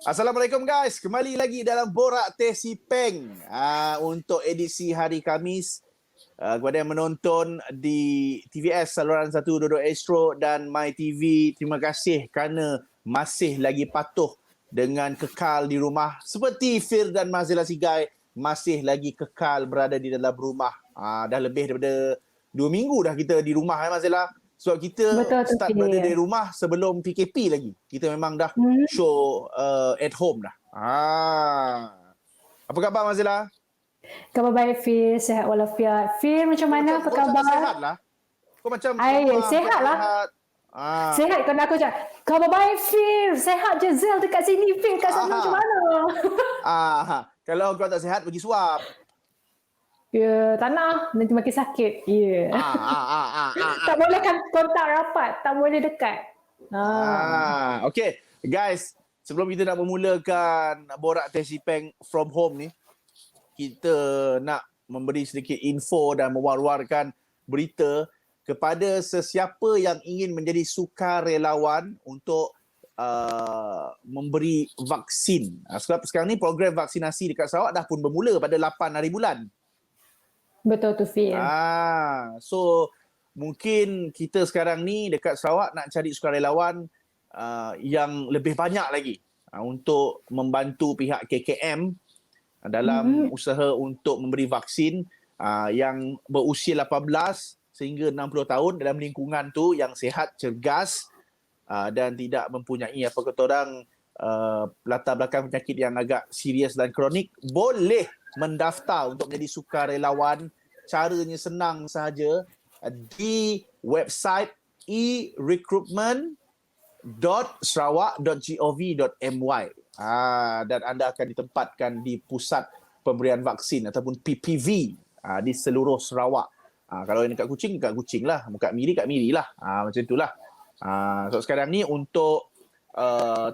Assalamualaikum guys, kembali lagi dalam Borak Teh Sipeng untuk edisi hari Khamis. Kepada yang menonton di TVS saluran 122 Astro dan MyTV, terima kasih kerana masih lagi patuh dengan kekal di rumah. Seperti Fir dan Mazila Sigai masih lagi kekal berada di dalam rumah. Dah lebih daripada 2 minggu dah kita di rumah Mazila. Sebab kita start berada di rumah sebelum PKP lagi. Kita memang dah show at home dah. Apa khabar Mazila? Khabar baik Fir, sehat walafiat. Fir macam mana, apa khabar? Sehat lah. Kau macam sehat lah. Sehat kan aku cakap, khabar baik Fir, sehat je Zel dekat sini Fir, kat sana macam mana? Kalau kau tak sehat, pergi suap. Ya, tak nak. Nanti makin sakit. Ya. Tak boleh kan kontak rapat. Tak boleh dekat. Okay. Guys, sebelum kita nak memulakan Borak Teh Sipeng from home ni, kita nak memberi sedikit info dan mewar-warkan berita kepada sesiapa yang ingin menjadi sukarelawan untuk memberi vaksin. Sebab sekarang ni program vaksinasi dekat Sarawak dah pun bermula pada 8 hari bulan. Betul tu Fir. So mungkin kita sekarang ni dekat Sarawak nak cari sukarelawan yang lebih banyak lagi untuk membantu pihak KKM dalam usaha untuk memberi vaksin yang berusia 18 sehingga 60 tahun dalam lingkungan tu yang sihat, cergas dan tidak mempunyai apa kata orang latar belakang penyakit yang agak serius dan kronik, boleh mendaftar untuk menjadi sukarelawan. Caranya senang sahaja di website e-recruitment.sarawak.gov.my dan anda akan ditempatkan di pusat pemberian vaksin ataupun PPV di seluruh Sarawak. Kalau yang dekat Kuching lah, kat Miri lah, macam itulah. So sekarang ni untuk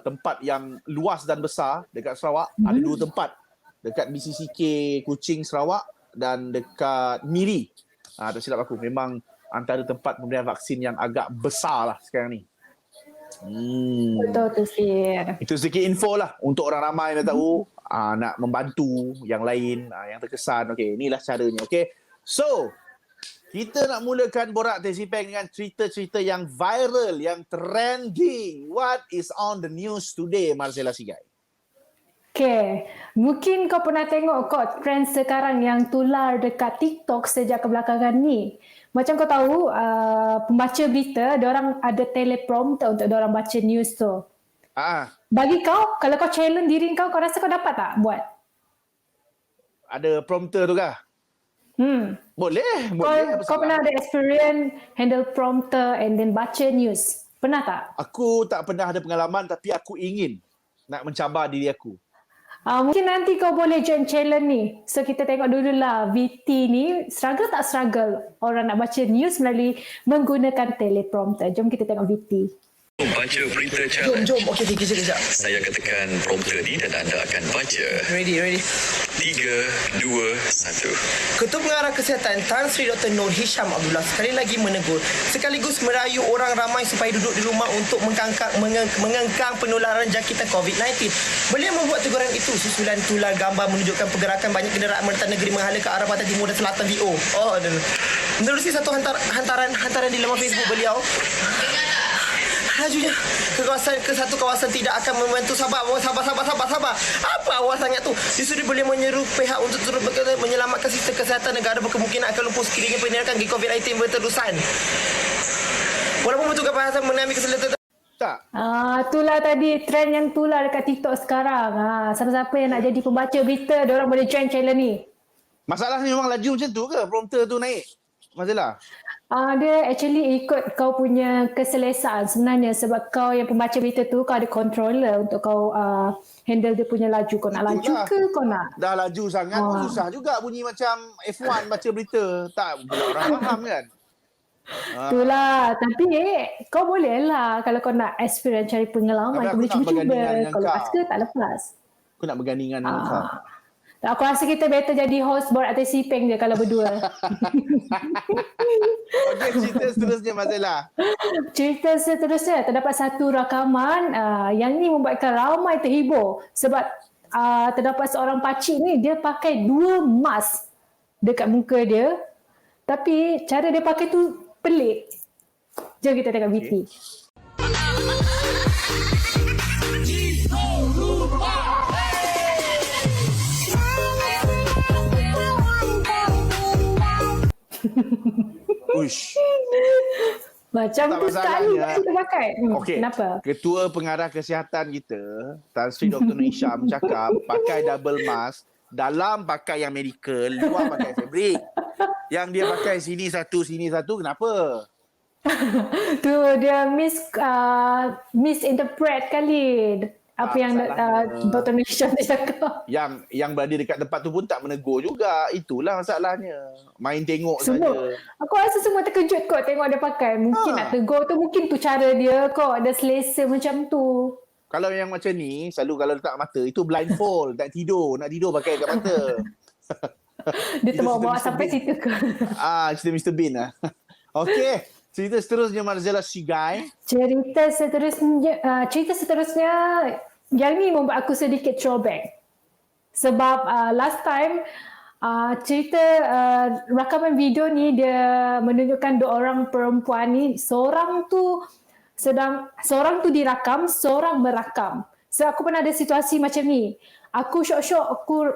tempat yang luas dan besar dekat Sarawak, ada 2 tempat. Dekat BCCK Kuching Sarawak dan dekat Miri. Tak silap aku, memang antara tempat pemberian vaksin yang agak besar lah sekarang ni. Betul tu Fir. Itu sedikit info lah untuk orang ramai yang tahu nak membantu yang lain yang terkesan. Okay, inilah caranya. Okay, so kita nak mulakan Borak Teh Sipeng dengan cerita-cerita yang viral, yang trending. What is on the news today, Marcella Sigai? Okay, mungkin kau pernah tengok kot trend sekarang yang tular dekat TikTok sejak kebelakangan ni. Macam kau tahu, pembaca berita, diorang ada teleprompter untuk diorang baca news tu. Bagi kau, kalau kau challenge diri kau rasa kau dapat tak buat? Ada prompter tu kah? Boleh. Kau pernah ada experience handle prompter and then baca news? Pernah tak? Aku tak pernah ada pengalaman, tapi aku ingin nak mencabar diri aku. Mungkin nanti kau boleh join challenge ni. So kita tengok dululah VT ni struggle tak struggle orang nak baca news melalui menggunakan teleprompter. Jom kita tengok VT. Baca berita challenge. Jom. Okey, kejap. Saya akan tekan prompter ni dan anda akan baca. Ready. 3, 2, 1. Ketua Pengarah Kesihatan Tan Sri Dr. Nur Hisham Abdullah sekali lagi menegur sekaligus merayu orang ramai supaya duduk di rumah untuk mengengkang penularan jangkitan COVID-19. Beliau membuat teguran itu susulan tular gambar menunjukkan pergerakan banyak kenderaan merentang negeri menghala ke arah pantai timur dan selatan VO. Menerusi satu hantaran di laman Facebook beliau, lajunya ke satu kawasan tidak akan membantu. Sabar. Apa awal sangat tu? Justru beliau menyeru pihak untuk turut bekerja menyelamatkan sistem kesihatan negara berkemungkinan akan lumpuh sekiranya penyerangan COVID-19 berterusan. Walaupun bertugas perhatian mengambil keselamatan. Tak. Itulah tadi trend yang tular dekat TikTok sekarang. Siapa-siapa yang nak jadi pembaca berita, diorang boleh join challenge ni. Masalahnya memang laju macam tu ke? Prompter tu naik? Masalah? Dia actually ikut kau punya keselesaan sebenarnya, sebab kau yang pembaca berita tu kau ada controller untuk kau handle dia punya laju. Kau nak laju ke kau nak? Dah laju sangat susah juga bunyi macam F1 baca berita. Tak pula orang faham kan? Itulah. Tapi kau boleh lah kalau kau nak experience cari pengalaman. Kau boleh cuba-cuba. Kau lepas ke tak lepas. Aku nak bergandingan dengan kau. Aku rasa kita better jadi host borak Tesi Peng je kalau berdua. Okey, cerita seterusnya Mak Zela. Cerita seterusnya, terdapat satu rakaman yang ni membuatkan ramai terhibur sebab terdapat seorang pakcik ni dia pakai 2 mask dekat muka dia, tapi cara dia pakai tu pelik. Jom kita tengok VT. Uish. Macam Tak tu sekali masalahnya. kita pakai. Okey. Kenapa? Ketua Pengarah Kesihatan kita, Tan Sri Dr. Nur Hisham cakap pakai double mask, dalam pakai yang medical, luar pakai fabric. Yang dia pakai sini satu, kenapa? Tu dia misinterpret kali apa Tak yang salahnya. Dr. Nisham dia cakap. Yang berada dekat tempat tu pun tak menegur juga. Itulah masalahnya. Main tengok Semua. saja. Aku rasa semua terkejut kot tengok dia pakai. Mungkin Ha. nak tegur tu mungkin tu cara dia kot. Dia selesa macam tu. Kalau yang macam ni, selalu kalau letak mata, itu blindfold. Nak tidur pakai kat mata. Dia Itu terbawa-bawa cerita sampai Mr. situ ke. Cerita Mr. Bean lah. Okey. Cerita seterusnya Marzella Shigai. Cerita seterusnya yang ni membuat aku sedikit throwback. Sebab last time cerita rakaman video ni dia menunjukkan 2 orang perempuan ni, seorang tu dirakam, seorang merakam. So aku pernah ada situasi macam ni. Aku syok-syok aku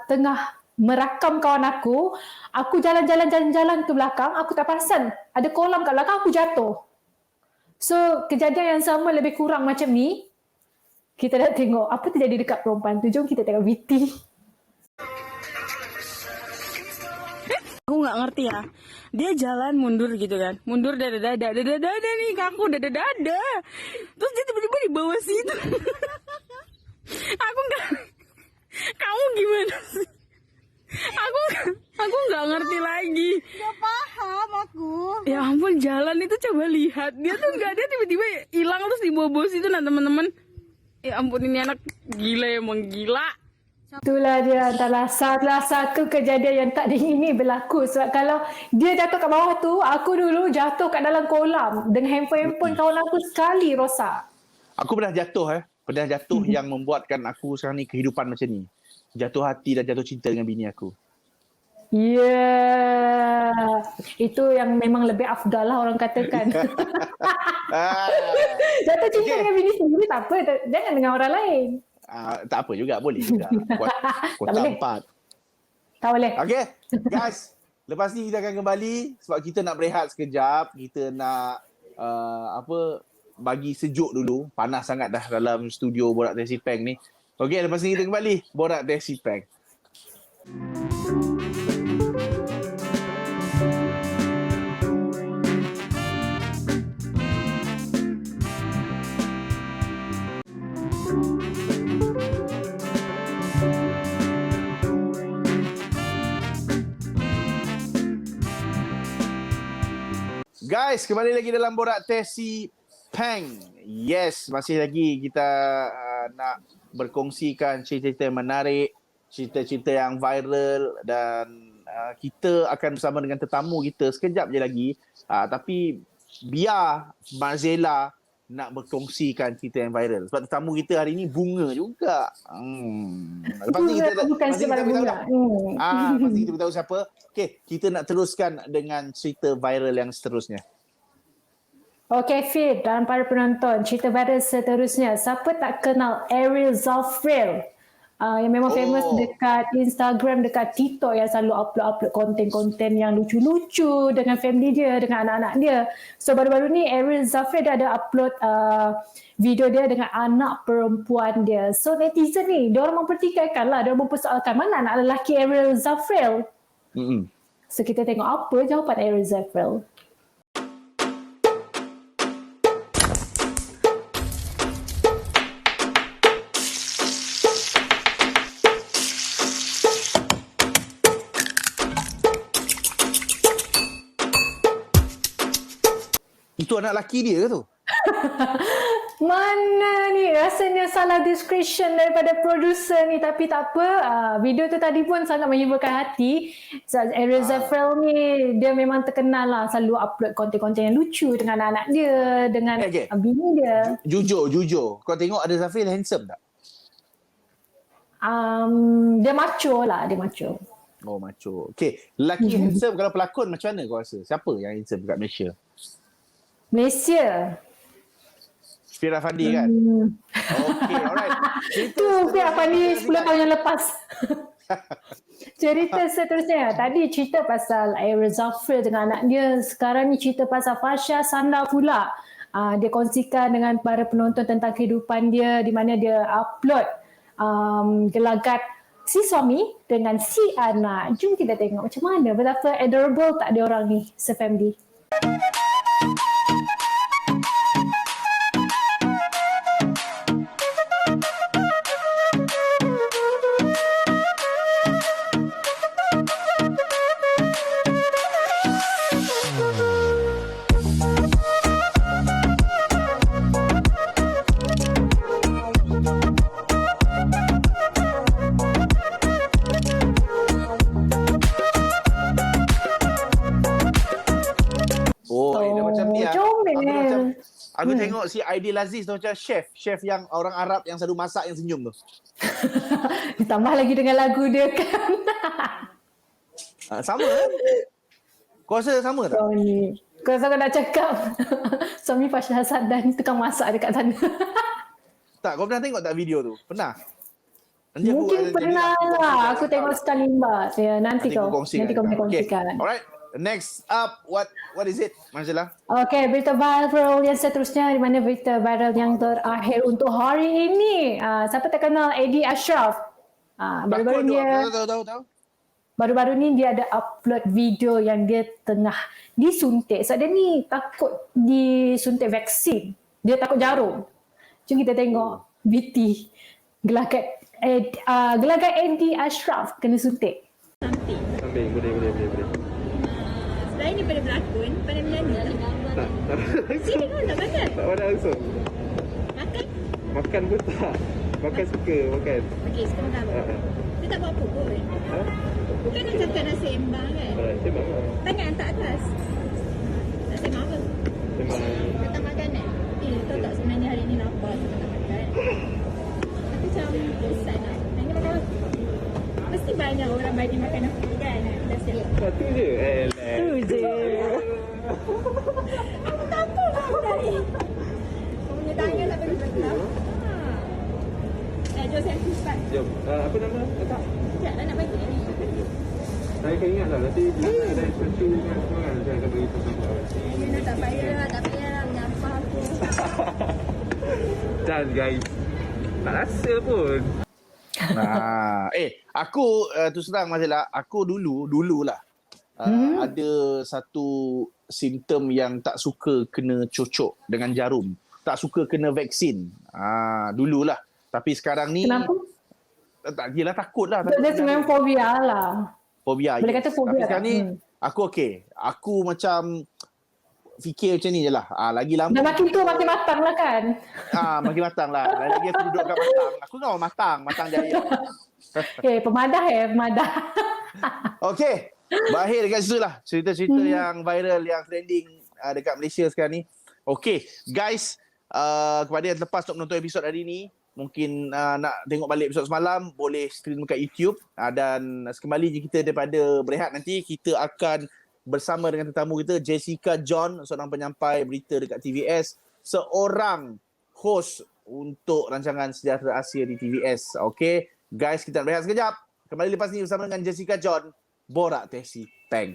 tengah merakam kawan aku jalan-jalan ke belakang, aku tak perasan ada kolam kat belakang, aku jatuh. So kejadian yang sama lebih kurang macam ni. Kita nak tengok apa terjadi dekat perempuan tu. Jom kita tengok VT. Aku nggak ngerti ya. Dia jalan mundur gitu kan. Mundur dada nih kaku dada. Terus dia tiba-tiba di bawah situ. Aku nggak. Kamu gimana sih? Aku nggak ngerti lagi. Gak paham aku. Ya ampun, jalan itu coba lihat. Dia tuh nggak, dia tiba-tiba hilang terus di bawah situ. Nah teman-teman. Ya ampun, ini anak gila, emang gila. Itulah dia antara salah satu kejadian yang tak diingini berlaku. Sebab kalau dia jatuh kat bawah tu, aku dulu jatuh kat dalam kolam dengan handphone kawan aku sekali rosak. Aku pernah jatuh yang membuatkan aku sekarang ni kehidupan macam ni. Jatuh hati dan jatuh cinta dengan bini aku. Yeah. Itu yang memang lebih afdal lah orang katakan. Jatuh cinta dengan bini sendiri tak apa. Jangan dengan orang lain. Tak apa juga, boleh juga. Kota boleh. 4. Tak boleh. Okey, guys. Lepas ni kita akan kembali sebab kita nak berehat sekejap. Kita nak bagi sejuk dulu. Panas sangat dah dalam studio Borak Teh Peng ni. Okey, lepas ni kita kembali Borak Teh Peng. Guys, kembali lagi dalam Borak Teh Peng. Yes, masih lagi kita nak berkongsikan cerita-cerita yang menarik, cerita-cerita yang viral dan kita akan bersama dengan tetamu kita sekejap je lagi. Tapi biar Marzella nak berkongsikan cerita yang viral. Sebab tetamu kita hari ni bunga juga. Lepas ni kita Bukan sembarang bunga. lepas ni kita beritahu siapa. Okey, kita nak teruskan dengan cerita viral yang seterusnya. Okey Fit dan para penonton, cerita viral seterusnya. Siapa tak kenal Ariel Zafril? Yang memang famous dekat Instagram, dekat TikTok yang selalu upload konten-konten yang lucu-lucu dengan family dia, dengan anak-anak dia. So baru-baru ni Ariel Zafril dia ada upload video dia dengan anak perempuan dia. So netizen ni, dia orang mempertikaikan lah, dia orang mempersoalkan mana anak lelaki Ariel Zafril. So kita tengok apa jawapan Ariel Zafril. Itu anak lelaki dia ke tu? Mana ni? Rasanya salah description daripada producer ni. Tapi tak apa. Video tu tadi pun sangat menghiburkan hati. Ariel Zafrel ni dia memang terkenal lah. Selalu upload konten-konten yang lucu dengan anak dia. Dengan Okay. bini dia. Jujur. Kau tengok ada Zafril handsome tak? Dia macho lah. Dia macho. Oh, macho. Okay. Lelaki handsome kalau pelakon macam mana kau rasa? Siapa yang handsome kat Malaysia? Malaysia. Fira Fandi kan? Okay, alright. Tu Fira Fandi 10 tahun yang lepas. Cerita seterusnya. Tadi cerita pasal Ariel Zafril dengan anak dia. Sekarang ni cerita pasal Fasha Sanda pula. Dia kongsikan dengan para penonton tentang kehidupan dia di mana dia upload gelagat si suami dengan si anak. Jom kita tengok macam mana. Betapa adorable tak dia orang ni se-family. Dia macam ni lah. Comel. Aku tengok si Aidil Aziz tu macam chef yang orang Arab yang selalu masak yang senyum tu. Ditambah lagi dengan lagu dia kan. Sama kan? Kau rasa sama tak? Kau ni. Kau rasa kau nak cakap suami Fasha Hasadan tukang masak dekat sana. Tak, kau pernah tengok tak video tu? Pernah? Mungkin pernah lah. Aku tengok sekali mbak. Ya, nanti kau boleh kongsikan. Alright. Next up, what is it, Marcella? Okay, berita viral yang seterusnya di mana berita viral yang terakhir untuk hari ini. Siapa tak kenal Eddie Ashraf? Tahu. Baru-baru ni dia ada upload video yang dia tengah disuntik. So dia ni takut disuntik vaksin. Dia takut jarum. Jom kita tengok BT gelagat Eddie Ashraf kena suntik. Sambil boleh. Selain daripada berlakon, pandai menyanyi. Tak Sini kau tak makan. tak pandai langsung. Makan. Makan pun tak. Makan suka makan. Okey, sekarang dah. Dia tak buat apa pun. Ha? Bukan nak cakap nak sembang kan? Sembang lah. Tangan tak atas. Nak sembang apa? Sembang. Nak tak makan kan? Tahu tak sebenarnya hari ni lapar sebab tak makan. Tapi macam bosan lah. Ini makan apa? Mesti banyak orang bagi makan aku kan? Dah siap. Satu je. Tu je. Aku tak apa lah tadi. Kau punya tangan tak perlu bergerak. Jom saya start. Jom. Apa nama? Kakak? Sekejap lah nak bagi ni. Saya akan ingat lah. Nanti ada sesuatu dengan semua kan. Saya akan beritahu sama. Dia tak payah lah. Menyampah aku. Dan guys. Tak rasa pun. Aku tu serang Marcella, aku dululah ada satu simptom yang tak suka kena cocok dengan jarum, tak suka kena vaksin. Dululah. Tapi sekarang ni Kenapa? tak gila takut lah. Dia sebenarnya fobia lah. Fobia. Boleh kata fobia Tapi sekarang tak? ni aku okey. Aku macam fikir macam ni je lah. Lagi lama. Dah makin tua makin matang lah kan? Makin matang lah. Lagi aku duduk kat matang. Aku kan orang matang jaya. Pemadah. Okey. Berakhir dekat situ lah. Cerita-cerita yang viral, yang trending dekat Malaysia sekarang ni. Okey. Guys, kepada yang terlepas untuk menonton episod hari ni, mungkin nak tengok balik episod semalam, boleh stream dekat YouTube. Dan sekembali je kita daripada berehat nanti, kita akan bersama dengan tetamu kita, Jessica John, seorang penyampai berita dekat TVS, seorang host untuk rancangan Sejahtera Asia di TVS. Okey, guys, kita nak berehat sekejap. Kembali lepas ni bersama dengan Jessica John, Borak Tesi Peng.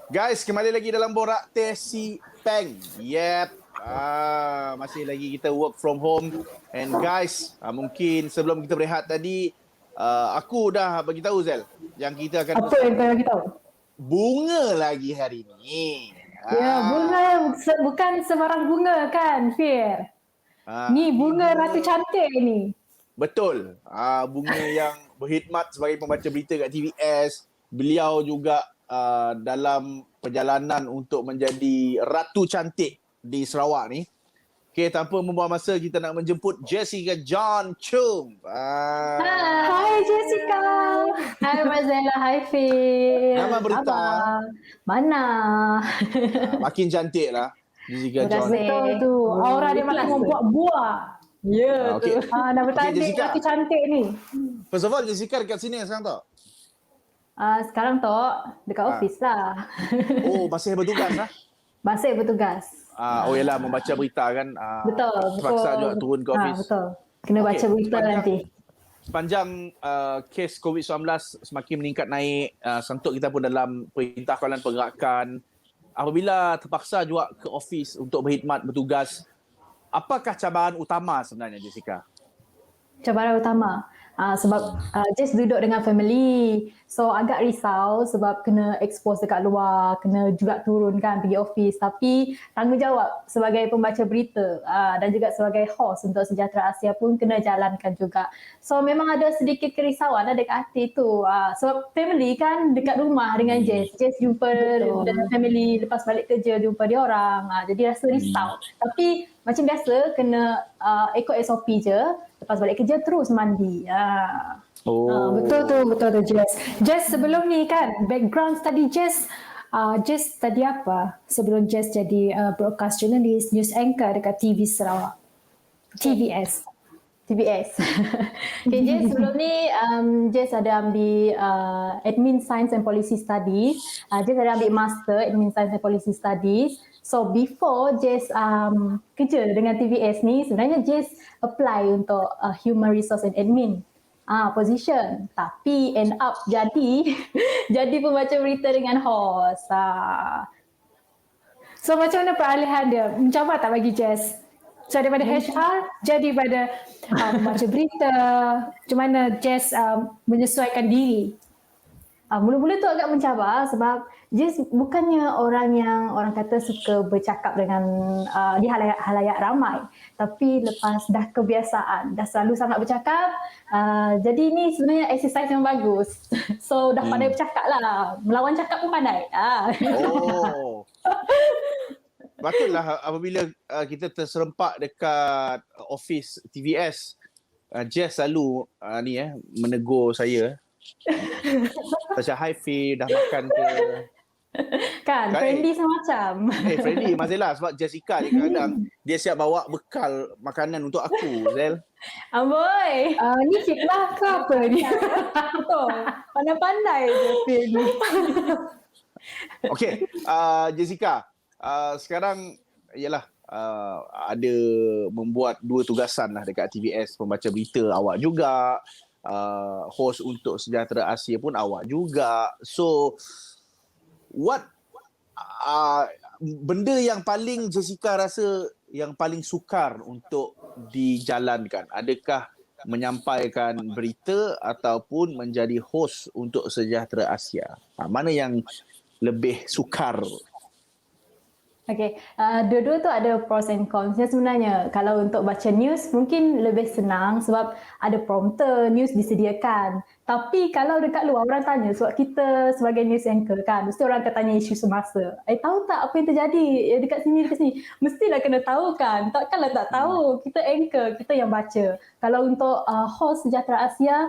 Guys, kembali lagi dalam Borak Tesi Peng. Yep. Masih lagi kita work from home. And guys, mungkin sebelum kita berehat tadi, aku dah bagi tahu Zel yang kita akan Apa yang kau bagi tahu? bunga lagi hari ni. Ya, bunga bukan sembarang bunga kan, Fir? Ni bunga Ratu Cantik ni. Betul. Bunga yang berkhidmat sebagai pembaca berita kat TVS. Beliau juga dalam perjalanan untuk menjadi Ratu Cantik di Sarawak ni. Okey, tanpa membuang masa, kita nak menjemput Jessica John Chum. Hai Jessica. Hai Mazela, hai Fir. Nama berita. Abang. Mana? Makin cantik lah Jessica John. Betul tu. Aura dia makin membuat-buat. Ya Okey. tu. Dah bertanding Jessica. Ratu Cantik ni. First of all, Jessica dekat sini sekarang tak? Sekarang tu dekat office lah. Oh, masih bertugas lah. Masih bertugas. Oh yalah, membaca berita kan. Betul. Terpaksa juga turun ke office. Betul. Kena baca Okey, berita nanti. Sepanjang kes COVID-19 semakin meningkat naik, Santuk kita pun dalam perintah kawalan pergerakan. Apabila terpaksa juga ke office untuk berkhidmat, bertugas, apakah cabaran utama sebenarnya, Jessica? Cabaran utama sebab just duduk dengan family, so agak risau sebab kena expose dekat luar, kena juga turun kan pergi office, tapi tanggungjawab sebagai pembaca berita dan juga sebagai host untuk Sejahtera Asia pun kena jalankan juga. So memang ada sedikit kerisauan lah dekat hati tu, sebab family kan dekat rumah dengan Jess jumpa dengan family, lepas balik kerja jumpa dia orang, jadi rasa risau. Tapi macam biasa kena ikut SOP je, lepas balik kerja terus mandi. Betul tu Jess. Jess sebelum ni kan, background study Jess, Jess tadi apa? Sebelum Jess jadi broadcast journalist, news anchor dekat TV Sarawak. TVS. Okay, Jess sebelum ni Jess ada ambil Admin Science and Policy Studies. Jess ada ambil Master Admin Science and Policy Studies. So before Jess kerja dengan TVS ni, sebenarnya Jess apply untuk Human Resource and Admin position, tapi end up jadi jadi pembaca berita dengan host. So macam mana peralihan dia? Mencabar tak bagi Jess? So daripada HR jadi pada membaca berita, macam mana Jess menyesuaikan diri? Mula-mula tu agak mencabar sebab Jess bukannya orang yang orang kata suka bercakap dengan di halayak ramai, tapi lepas dah kebiasaan, dah selalu sangat bercakap, jadi ni sebenarnya exercise yang bagus. So dah pandai bercakap lah, melawan cakap pun pandai. Oh. Patutlah apabila kita terserempak dekat office TVS, Jess selalu menegur saya. Macam hi Fi, dah makan ke? Kan, friendly semacam. Friendly Mazela, sebab Jessica ni kadang dia siap bawa bekal makanan untuk aku, Zel. Amboi. Ni fitnah ke apa ni? Betul. Pandai-pandai je Fir ni. Okey, Jessica, sekarang ialah ada membuat dua tugasan lah dekat TVS, pembaca berita awak juga, host untuk Sejahtera Asia pun awak juga. So what benda yang paling Jessica rasa yang paling sukar untuk dijalankan? Adakah menyampaikan berita ataupun menjadi host untuk Sejahtera Asia? Mana yang lebih sukar? Okay, dua-dua tu ada pros and cons. Sebenarnya kalau untuk baca news mungkin lebih senang sebab ada prompter, news disediakan. Tapi kalau dekat luar orang tanya, sebab kita sebagai news anchor kan, mesti orang akan tanya isu semasa. Tahu tak apa yang terjadi dekat sini? Mestilah kena tahu kan. Takkanlah tak tahu. Kita anchor, kita yang baca. Kalau untuk host Sejahtera Asia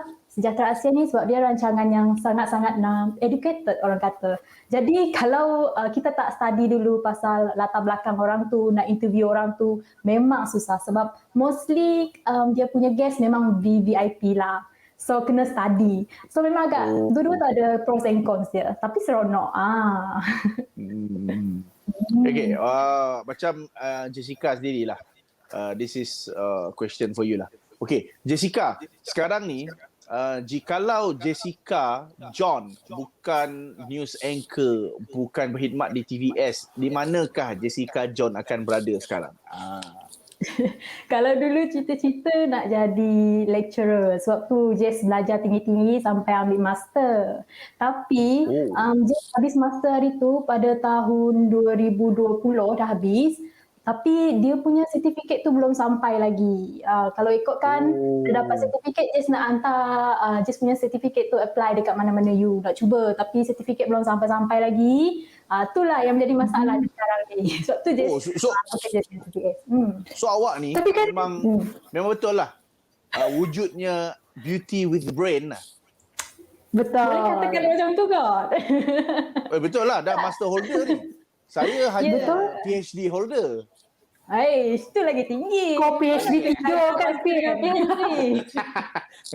ni sebab dia rancangan yang sangat-sangat educated orang kata. Jadi kalau kita tak study dulu pasal latar belakang orang tu, nak interview orang tu, memang susah sebab mostly dia punya guest memang VIP lah. So kena study. So memang agak dua-dua tu ada pros and cons dia. Tapi seronok. Okay, macam Jessica sendirilah. This is question for you lah. Okay, Jessica, sekarang ni jikalau Jessica John bukan news anchor, bukan berkhidmat di TVS, di manakah Jessica John akan berada sekarang? Kalau dulu cita-cita nak jadi lecturer. Sebab tu Jess belajar tinggi-tinggi sampai ambil master. Tapi Jess habis master hari tu pada tahun 2020 dah habis. Tapi dia punya sertifikat tu belum sampai lagi. Kalau ikutkan dia dapat sertifikat, Jess nak hantar Jess punya sertifikat tu apply dekat mana-mana you nak cuba. Tapi sertifikat belum sampai-sampai lagi. Itulah yang menjadi masalah sekarang ni. Sebab tu Jess pakai Jess sertifikat. So awak ni Tapi kan- memang betul lah. Wujudnya beauty with brain lah. Betul. Boleh katakan macam tu kot. Betul lah, dah master holder ni. Saya hanya betul. PhD holder. Itu lagi tinggi. Kau PhD tidur kan tinggi.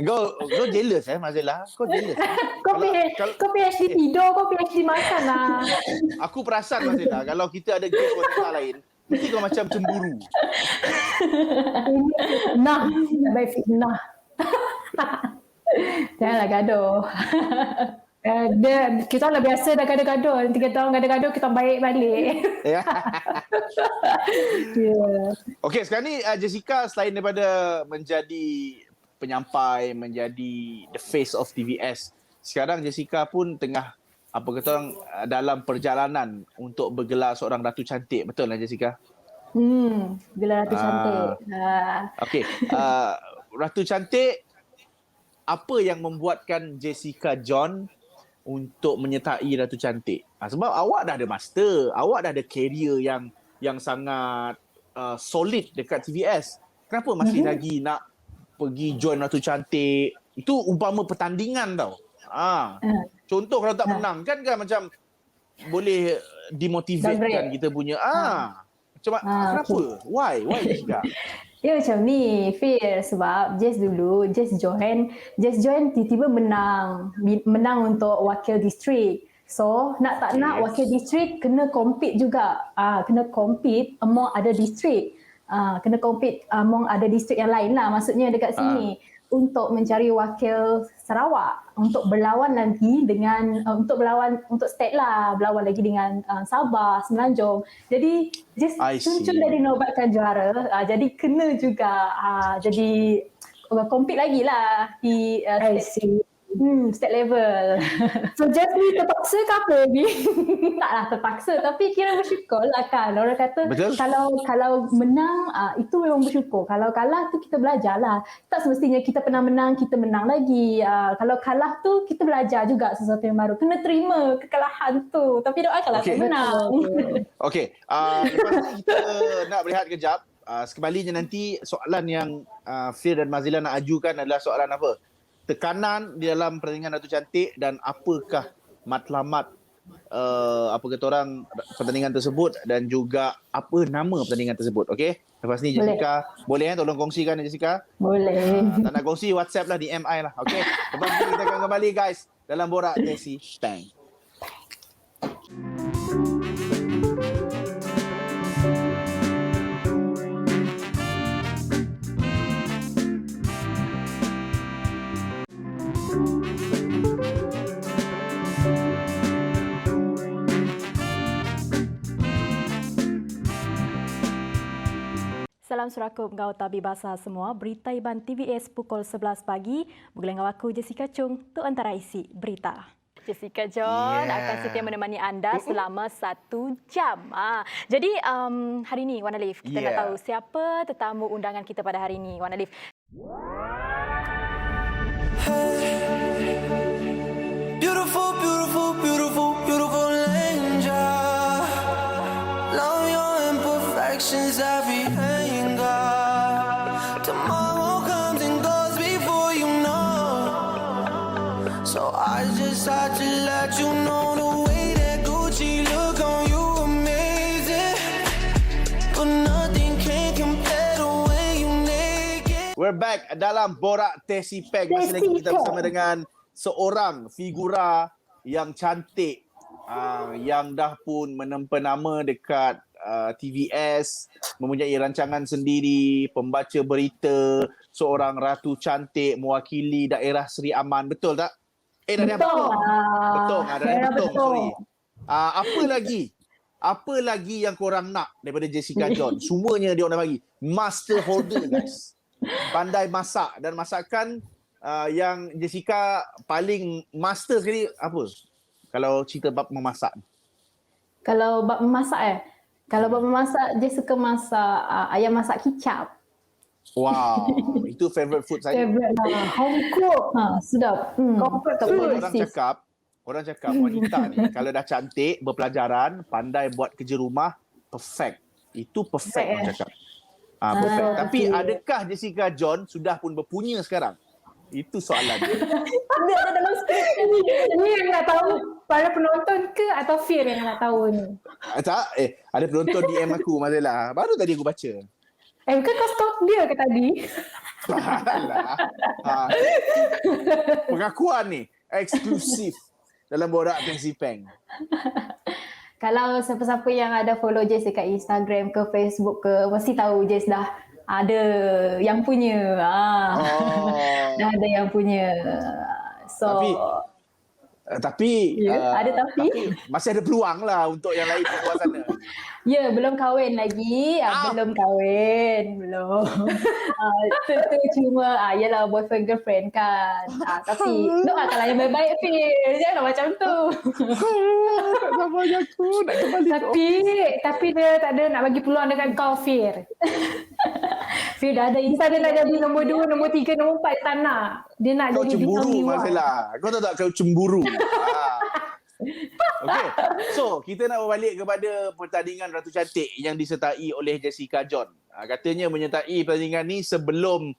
Kau jealous Mazila? Kau jealous? Kau PhD tidur, kau PhD makan lah. Aku perasan Mazila, kalau kita ada guest wanita lain, mesti kau macam cemburu. Nah, baik fitnah. Janganlah gaduh. Kita lah biasa dah gaduh-gaduh. 3 tahun gaduh-gaduh, kita baik balik. Ya. Yeah. Okey, sekarang ni Jessica selain daripada menjadi penyampai, menjadi the face of TVS, sekarang Jessica pun tengah dalam perjalanan untuk bergelar seorang Ratu Cantik. Betul lah Jessica? Gelar Ratu Cantik. Okey, Ratu Cantik, apa yang membuatkan Jessica John untuk menyertai Ratu Cantik? Sebab awak dah ada master, awak dah ada career yang sangat solid dekat TVS. Kenapa masih lagi nak pergi join Ratu Cantik? Itu umpama pertandingan tau. Contoh kalau tak menang kan macam boleh demotivate kan kita punya. Kenapa? Okay. Why Jessica? Ya macam ni, Fir. Sebab Jess join tiba-tiba menang untuk wakil distrik. So nak tak nak wakil distrik kena compete juga. Kena compete among other distrik. Kena compete among other distrik yang lain lah, maksudnya dekat sini. Untuk mencari wakil Sarawak untuk berlawan nanti dengan untuk state lah, berlawan lagi dengan Sabah, Semenanjung. Jadi just cun dah dinobatkan juara, jadi kena juga jadi compete lagi lah di state level. So just ni terpaksa ke apa ni? Taklah terpaksa, tapi kira bersyukur lah kan. Orang kata kalau menang itu memang bersyukur. Kalau kalah tu kita belajar lah. Tak semestinya kita pernah menang, kita menang lagi. Kalau kalah tu kita belajar juga sesuatu yang baru. Kena terima kekalahan tu. Tapi doakanlah saya menang. Okey, lepas ni kita nak berehat kejap. Sekembalinya nanti soalan yang Fir dan Mazila nak ajukan adalah soalan apa? Tekanan di dalam pertandingan Ratu Cantik dan apakah matlamat pertandingan tersebut dan juga apa nama pertandingan tersebut. Okey, lepas ni Jessica boleh tolong kongsikan Jessica? Boleh. Tak nak kongsi WhatsApp lah, DM I lah. Okey, lepas ni kita akan kembali guys dalam Borak Tesi Bang. Salam surakum kau tabi bahasa semua. Berita Iban TVS pukul 11 pagi. Bergulung aku Jessica Chung untuk antara isi berita. Jessica John akan setia menemani anda selama 1 jam. Jadi hari ini Wan Alif, kita nak tahu siapa tetamu undangan kita pada hari ini, Wan Alif. Beautiful, beautiful, beautiful, beautiful angel. Love your imperfections, every anger. Tomorrow comes and goes before you know. So I just had to let you know the way that Gucci look on you amazing. But nothing can compare the way you make it. We're back dalam Borak Tesi Peng. Masih lagi kita bersama dengan seorang figura yang cantik, yang dah pun menempa nama dekat TVS, mempunyai rancangan sendiri, pembaca berita, seorang ratu cantik mewakili daerah Seri Aman. Betul tak? Daerah Betong. Daerah Betong, sorry. Apa lagi apa lagi yang korang nak daripada Jessica John? Semuanya dia orang dah bagi. Master holder guys. Pandai masak, dan masakan yang Jessica paling master sekali apa? Kalau cerita bab memasak. Kalau bab memasak Kalau bab memasak, dia suka masak ayam masak kicap. Wow, itu favorite food saya. Favorite lah. Home cook. Sedap. Comfort tak boleh resist. Orang cakap wanita ni kalau dah cantik, berpelajaran, pandai buat kerja rumah, perfect. Itu perfect orang cakap. Perfect. Tapi adakah Jessica John sudah pun berpunya sekarang? Itu soalan. Ada dalam skrip ni. Ni yang nak tahu para penonton ke atau Fir yang nak tahu ni? Tak, ada penonton DM aku Mazalah. Baru tadi aku baca. Bukan kau stalk dia ke tadi? Alah. Pengakuan ni eksklusif dalam Borak Pensi Peng. Kalau siapa-siapa yang ada follow Jess dekat Instagram ke Facebook ke, mesti tahu Jess dah ada yang punya. Dah ada yang punya. So tapi ada tapi masih ada peluang lah untuk yang lain di luar sana. Ya, belum kahwin lagi. Belum kahwin. Belum. Itu cuma, yalah boyfriend girlfriend kan. Tapi, doakanlah yang baik-baik, Fir. Jangan macam tu. Sama aku, nak kembali. Tapi dia tak ada nak bagi peluang dengan kau, Fir. Fir dah ada Insta, dia nak jadi nombor 2, nombor 3, nombor 4. Tak nak. Dia nak kau jadi cemburu, Masalah. Kau tahu tak kau cemburu? Okay, so kita nak berbalik kepada pertandingan Ratu Cantik yang disertai oleh Jessica John. Katanya menyertai pertandingan ni sebelum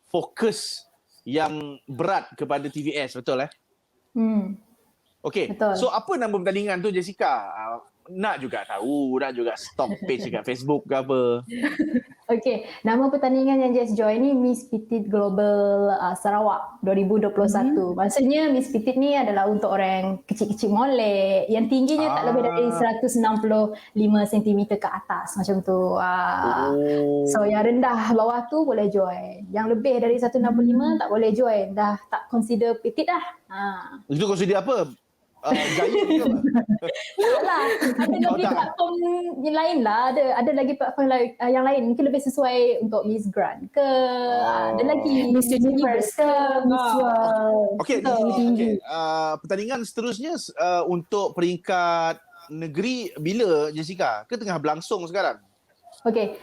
fokus yang berat kepada TVS, betul Okay, betul. So apa nama pertandingan tu Jessica? Nak juga tahu, nak juga stalk page dekat Facebook ke apa. Okay, nama pertandingan yang Jess join ni Miss Petite Global Sarawak 2021. Maksudnya Miss Petite ni adalah untuk orang kecil-kecil molek yang tingginya tak lebih dari 165 cm ke atas macam tu. So yang rendah bawah tu boleh join. Yang lebih dari 165 tak boleh join. Dah tak consider petite dah. Itu consider apa? Gaya ke apa? Taklah. Ada lagi platform yang lain lah. Ada lagi platform yang lain. Mungkin lebih sesuai untuk Miss Grand ke. Ada lagi Miss Universe ke. Miss World. Okay. Pertandingan seterusnya untuk peringkat negeri bila Jessica? Ke tengah berlangsung sekarang? Okay.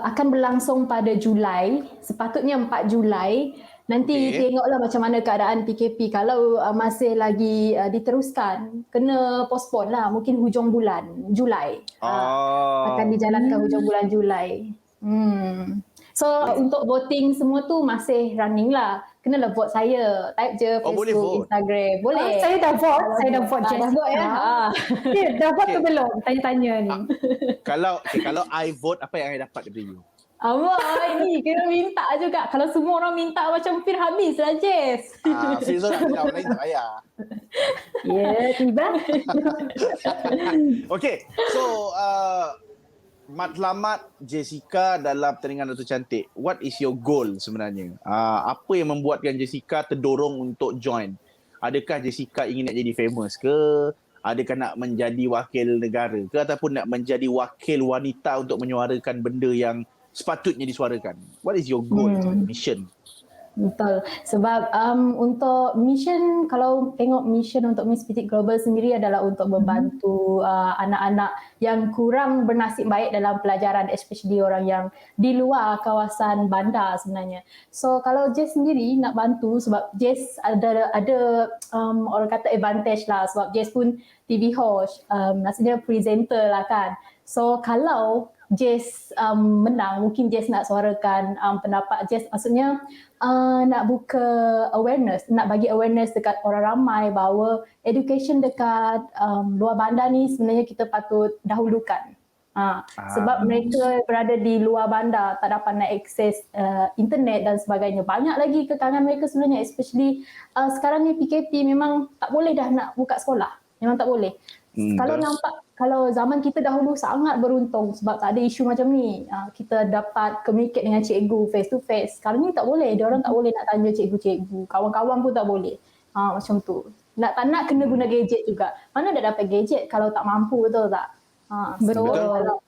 Akan berlangsung pada Julai. Sepatutnya 4 Julai. Nanti tengoklah macam mana keadaan PKP. Kalau masih lagi diteruskan, kena postpone lah. Mungkin hujung bulan Julai. Akan dijalankan hujung bulan Julai. So untuk voting semua tu masih running lah. Kenalah vote saya. Type je Facebook, Instagram. Boleh. Saya dah vote. Saya dah vote. Dah vote ya? Dah vote ke belum? Tanya-tanya ni. Kalau I vote, apa yang I dapat daripada you? Ini kena minta juga. Kalau semua orang minta macam Fir, habislah Jess. Fir so nak bilang orang lain tak payah. Ya, tiba. Okay, so matlamat Jessica dalam pertandingan Ratu Cantik. What is your goal sebenarnya? Apa yang membuatkan Jessica terdorong untuk join? Adakah Jessica ingin nak jadi famous ke? Adakah nak menjadi wakil negara ke? Ataupun nak menjadi wakil wanita untuk menyuarakan benda yang sepatutnya disuarakan? What is your goal, mission? Betul. Sebab untuk mission, kalau tengok mission untuk Miss Petite Global sendiri adalah untuk membantu anak-anak yang kurang bernasib baik dalam pelajaran, especially orang yang di luar kawasan bandar sebenarnya. So kalau Jess sendiri nak bantu, sebab Jess ada orang kata advantage lah, sebab Jess pun TV host, maksudnya presenter lah kan. So kalau Jess menang, mungkin Jess nak suarakan pendapat Jess, maksudnya nak buka awareness, nak bagi awareness dekat orang ramai bahawa education dekat luar bandar ni sebenarnya kita patut dahulukan. Sebab mereka berada di luar bandar, tak dapat nak akses internet dan sebagainya. Banyak lagi kekangan mereka sebenarnya, especially sekarang ni PKP memang tak boleh dah nak buka sekolah. Memang tak boleh. Kalau zaman kita dahulu sangat beruntung sebab tak ada isu macam ni. Kita dapat communicate dengan cikgu face to face. Sekarang ni tak boleh. Diorang tak boleh nak tanya cikgu-cikgu. Kawan-kawan pun tak boleh. Macam tu. Tak nak kena guna gadget juga. Mana dah dapat gadget kalau tak mampu, betul tak? Betul. Betul.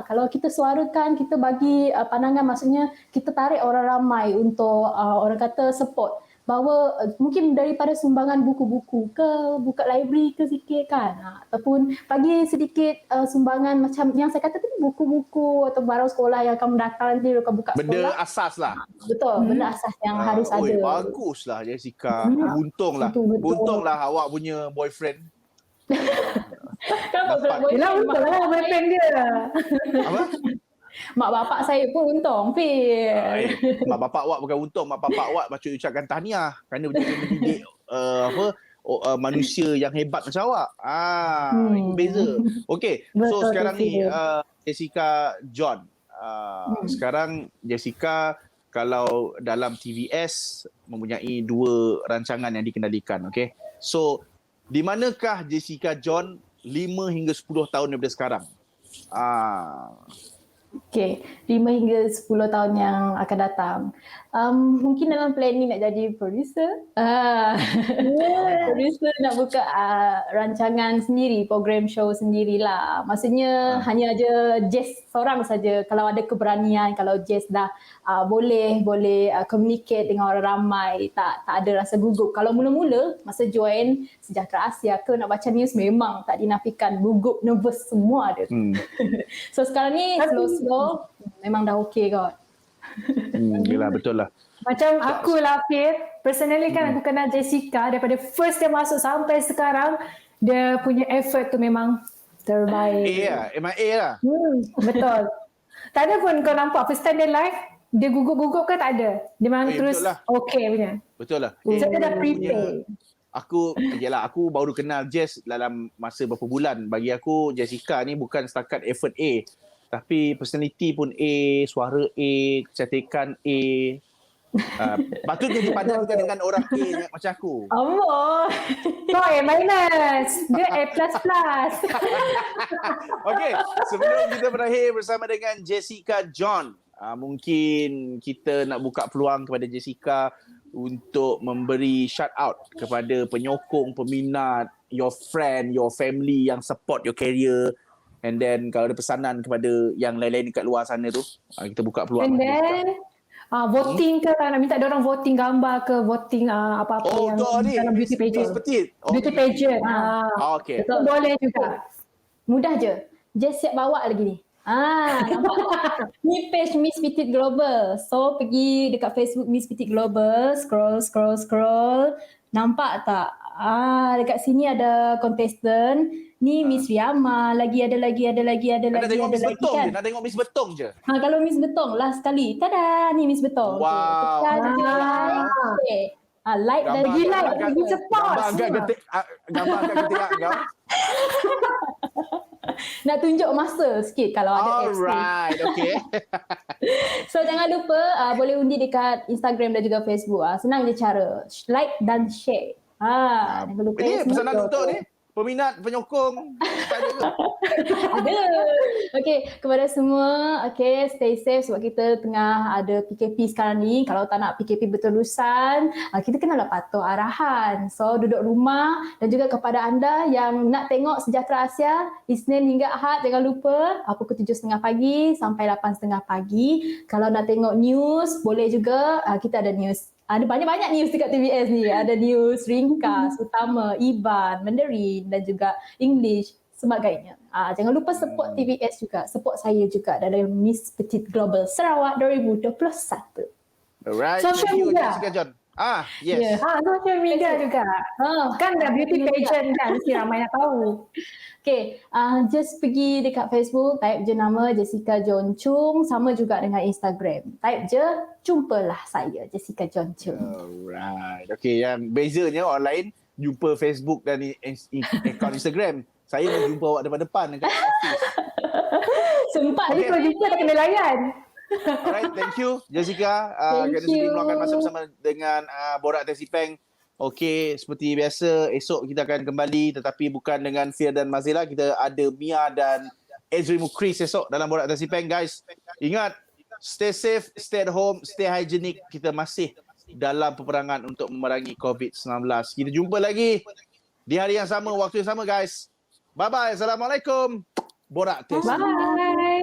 Kalau kita suarakan, kita bagi pandangan, maksudnya kita tarik orang ramai untuk orang kata support. Bahawa mungkin daripada sumbangan buku-buku ke, buka library ke sikit kan. Ataupun bagi sedikit sumbangan macam yang saya kata tadi, buku-buku atau barang sekolah yang akan datang nanti akan buka Benda sekolah. asas lah. Betul, benda asas yang harus ada. Baguslah Jessica. Untunglah. Betul. Untunglah awak punya boyfriend. Kenapa Dapat. Yelah, betul lah boyfriend dia. Apa? Mak bapak saya pun untung, Fir. Mak bapak awak bukan untung, mak bapak awak macam ucapkan tahniah kerana betul mendidik manusia yang hebat macam awak. Itu beza. Okey, so Betul, sekarang ni Fir. Jessica John. Sekarang Jessica kalau dalam TVS mempunyai 2 rancangan yang dikendalikan, okey. So di manakah Jessica John 5 hingga 10 tahun daripada sekarang? Okey, 5 hingga 10 tahun yang akan datang. Mungkin dalam planning nak jadi producer. Producer nak buka rancangan sendiri, program show sendirilah. Maksudnya hanya ada Jess seorang saja. Kalau ada keberanian, kalau Jess dah boleh communicate dengan orang ramai, tak ada rasa gugup. Kalau mula-mula masa join Sejahtera Asia ke nak baca news, memang tak dinafikan, gugup, nervous semua ada. So sekarang ni slow memang dah okey kot. Yelah, betul lah. Macam aku lah, Fir. Personally kan aku kenal Jessica daripada first dia masuk sampai sekarang, dia punya effort tu memang terbaik. MIA lah. Betul. Tak ada pun kau nampak first time dia live, dia gugup-gugup ke tak ada. Dia memang terus betul lah. okey punya. Betul lah. So dia dah prepare. Aku baru kenal Jess dalam masa berapa bulan. Bagi aku Jessica ni bukan setakat effort A, tapi personality pun A, suara A, kecantikan A. Patutnya dipandangkan dengan orang A macam aku. Allah. Kau A minus. Dia A plus plus. Okey, sebelum kita berakhir bersama dengan Jessica John, mungkin kita nak buka peluang kepada Jessica untuk memberi shout out kepada penyokong, peminat, your friend, your family yang support your career. And then kalau ada pesanan kepada yang lain-lain dekat luar sana tu, kita buka peluang. And then voting ke, kalau nak minta dia orang voting gambar ke, voting apa-apa yang dalam beauty pageant. Beauty pageant. Okey. Betul, boleh juga. Mudah je. Just siap bawa lagi ni. Nampak? Ni page Miss Petite Global. So pergi dekat Facebook Miss Petite Global, scroll. Nampak tak? Dekat sini ada contestant. Ni Miss Riyama, lagi ada lagi Nak tengok Miss Betong kan? je. Nak tengok Miss Betong je. Kalau Miss Betong last sekali. Tada, ni Miss Betong. Wow. Okay. Like dan lagi cepat. Gambar angkat ketika kau. Nak tunjuk masa sikit kalau ada apps ni. Alright, okay. So jangan lupa boleh undi dekat Instagram dan juga Facebook. Senang je cara. Like dan share. Jangan lupa. Ini pesanan untuk ni. Peminat, penyokong. Tak ada ke? Ada. Okay, kepada semua, okay, stay safe sebab kita tengah ada PKP sekarang ni. Kalau tak nak PKP berterusan, kita kenalah patuh arahan. So, duduk rumah dan juga kepada anda yang nak tengok Sejahtera Asia, Isnin hingga Ahad, jangan lupa pukul 7.30 pagi sampai 8.30 pagi. Kalau nak tengok news, boleh juga. Kita ada news. Ada banyak-banyak news dekat TVS ni. Ada news ringkas, utama, Iban, Mandarin dan juga English sebagainya. Jangan lupa support TVS juga. Support saya juga dalam Miss Petite Global Sarawak 2021. Alright, Social thank you media. Jessica John. Yes. Social media juga. Kan dah beauty pageant kan, mesti ramai nak tahu. Okay, just pergi dekat Facebook, type je nama Jessica John Chung, sama juga dengan Instagram. Type je, jumpalah saya, Jessica John Chung. Alright. Okay, yang bezanya orang lain jumpa Facebook dan akaun Instagram. Saya nak jumpa awak depan-depan dekat office. Sempat ni kalau jumpa tak kena layan. Alright, thank you Jessica. Kita sudi meluangkan masa bersama dengan Borak Tesipeng. Okey, seperti biasa esok kita akan kembali tetapi bukan dengan Fir dan Mazila. Kita ada Mia dan Ezri Mukris esok dalam Borak Tesipeng. Guys, ingat, stay safe, stay at home, stay hygienic. Kita masih dalam peperangan untuk memerangi COVID-19. Kita jumpa lagi di hari yang sama, waktu yang sama guys. Bye-bye. Assalamualaikum. Borak Tesi. Bye.